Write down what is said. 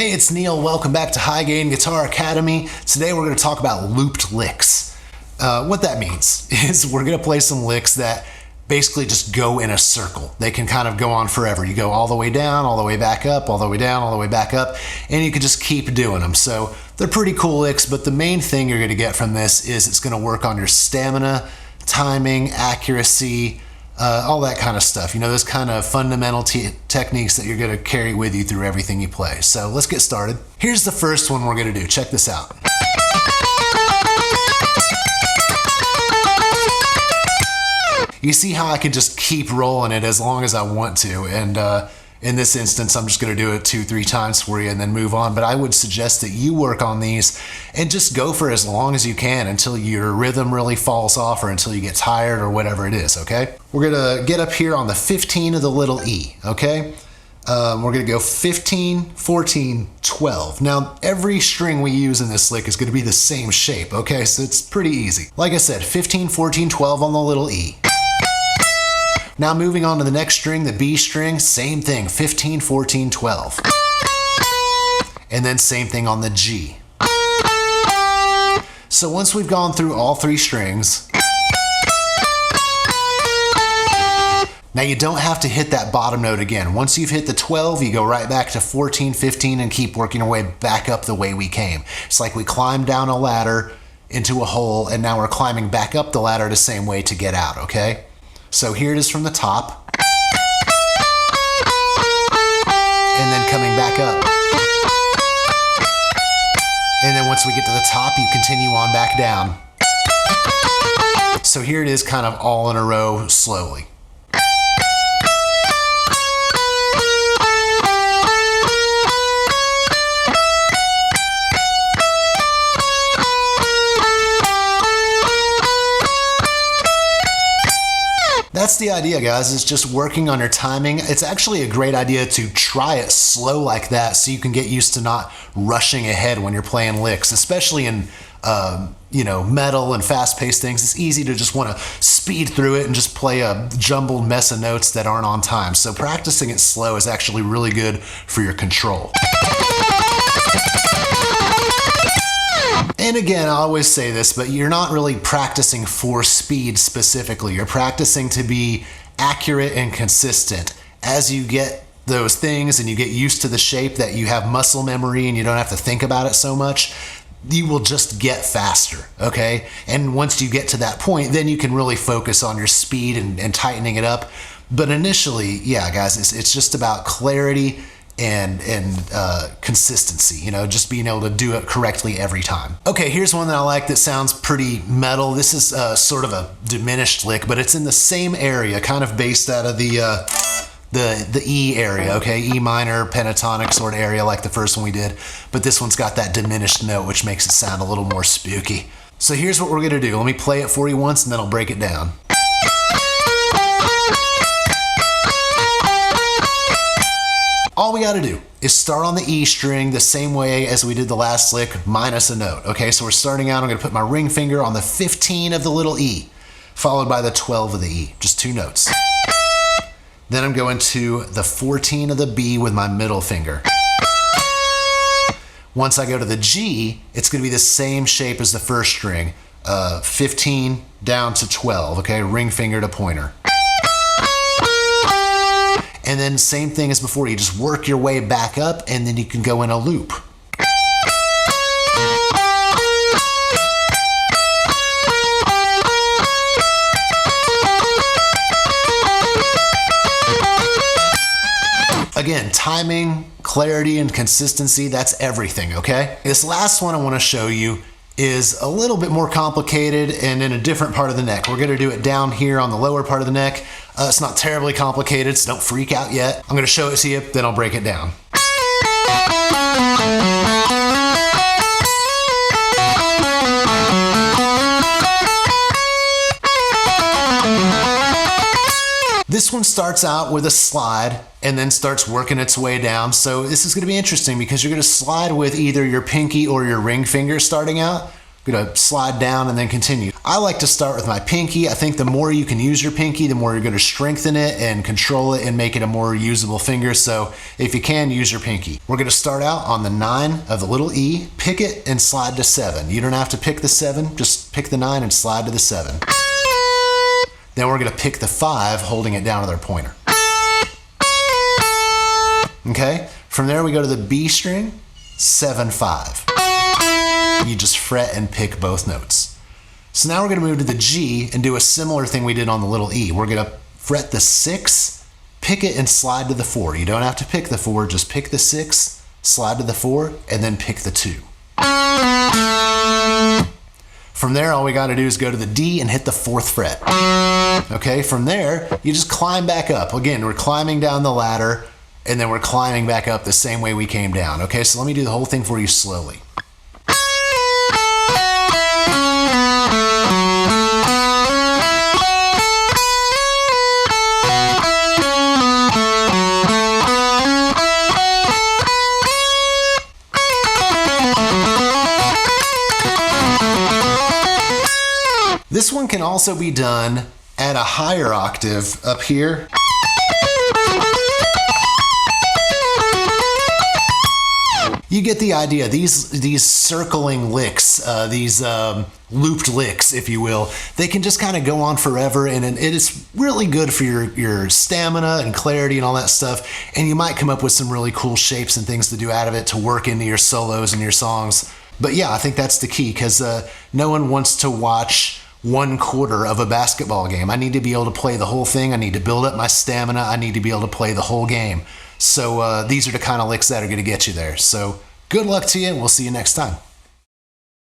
Hey, it's Neil. Welcome back to High Gain Guitar Academy. Today we're going to talk about looped licks. What that means is we're going to play some licks that basically just go in a circle. They can kind of go on forever. You go all the way down, all the way back up, all the way down, all the way back up, and you can just keep doing them. So they're pretty cool licks, but the main thing you're going to get from this is it's going to work on your stamina, timing, accuracy, all that kind of stuff. You know, those kind of fundamental techniques that you're going to carry with you through everything you play. So let's get started. Here's the first one we're going to do. Check this out. You see how I can just keep rolling it as long as I want to, and in this instance I'm just going to do it 2-3 times for you and then move on. But I would suggest that you work on these and just go for as long as you can until your rhythm really falls off or until you get tired or whatever it is, okay? We're going to get up here on the 15 of the little E, okay? We're going to go 15, 14, 12. Now, every string we use in this lick is going to be the same shape, okay? So it's pretty easy. Like I said, 15, 14, 12 on the little E. Now moving on to the next string, the B string, same thing, 15, 14, 12. And then same thing on the G. So once we've gone through all 3 strings, now you don't have to hit that bottom note again. Once you've hit the 12, you go right back to 14, 15 and keep working your way back up the way we came. It's like we climbed down a ladder into a hole and now we're climbing back up the ladder the same way to get out, okay? So here it is from the top, and then coming back up. And then once we get to the top, you continue on back down. So here it is kind of all in a row slowly. That's the idea, guys, is just working on your timing. It's actually a great idea to try it slow like that so you can get used to not rushing ahead when you're playing licks, especially in metal and fast-paced things. It's easy to just want to speed through it and just play a jumbled mess of notes that aren't on time. So practicing it slow is actually really good for your control. And again, I always say this, but you're not really practicing for speed specifically. You're practicing to be accurate and consistent. As you get those things and you get used to the shape, that you have muscle memory and you don't have to think about it so much, you will just get faster, okay? And once you get to that point, then you can really focus on your speed and tightening it up. But initially, yeah, guys, it's just about clarity and consistency, you know, just being able to do it correctly every time. Okay, here's one that I like that sounds pretty metal. This is sort of a diminished lick, but it's in the same area, kind of based out of the E area, okay? E minor, pentatonic sort of area like the first one we did, but this one's got that diminished note, which makes it sound a little more spooky. So here's what we're gonna do. Let me play it for you once and then I'll break it down. All we gotta do is start on the E string the same way as we did the last lick, minus a note. Okay, so we're starting out, I'm gonna put my ring finger on the 15 of the little E, followed by the 12 of the E, just 2 notes. Then I'm going to the 14 of the B with my middle finger. Once I go to the G, it's gonna be the same shape as the first string, 15 down to 12, okay, ring finger to pointer. And then same thing as before, you just work your way back up and then you can go in a loop. Again, timing, clarity, and consistency, that's everything, okay? This last one I want to show you is a little bit more complicated and in a different part of the neck. We're gonna do it down here on the lower part of the neck. It's not terribly complicated, so don't freak out yet. I'm gonna show it to you, then I'll break it down. This one starts out with a slide and then starts working its way down. So this is going to be interesting because you're going to slide with either your pinky or your ring finger starting out. gonna slide down and then continue. I like to start with my pinky. I think the more you can use your pinky, the more you're gonna strengthen it and control it and make it a more usable finger. So if you can, use your pinky. We're gonna start out on the 9 of the little E, pick it and slide to 7. You don't have to pick the 7, just pick the 9 and slide to the 7. Then we're gonna pick the 5, holding it down with our pointer. Okay, from there we go to the B string, 7, 5. You just fret and pick both notes. So now we're gonna move to the G and do a similar thing we did on the little E. We're gonna fret the 6, pick it and slide to the 4. You don't have to pick the 4, just pick the 6, slide to the 4, and then pick the 2. From there, all we gotta do is go to the D and hit the 4th fret. Okay, from there, you just climb back up. Again, we're climbing down the ladder, and then we're climbing back up the same way we came down. Okay, so let me do the whole thing for you slowly. This one can also be done at a higher octave up here. You get the idea. These circling licks, these looped licks, if you will, they can just kind of go on forever, and it is really good for your stamina and clarity and all that stuff. And you might come up with some really cool shapes and things to do out of it to work into your solos and your songs. But yeah, I think that's the key, because no one wants to watch 1/4 of a basketball game. I need to be able to play the whole thing. I need to build up my stamina. I need to be able to play the whole game. So these are the kind of licks that are going to get you there. So good luck to you, and we'll see you next time.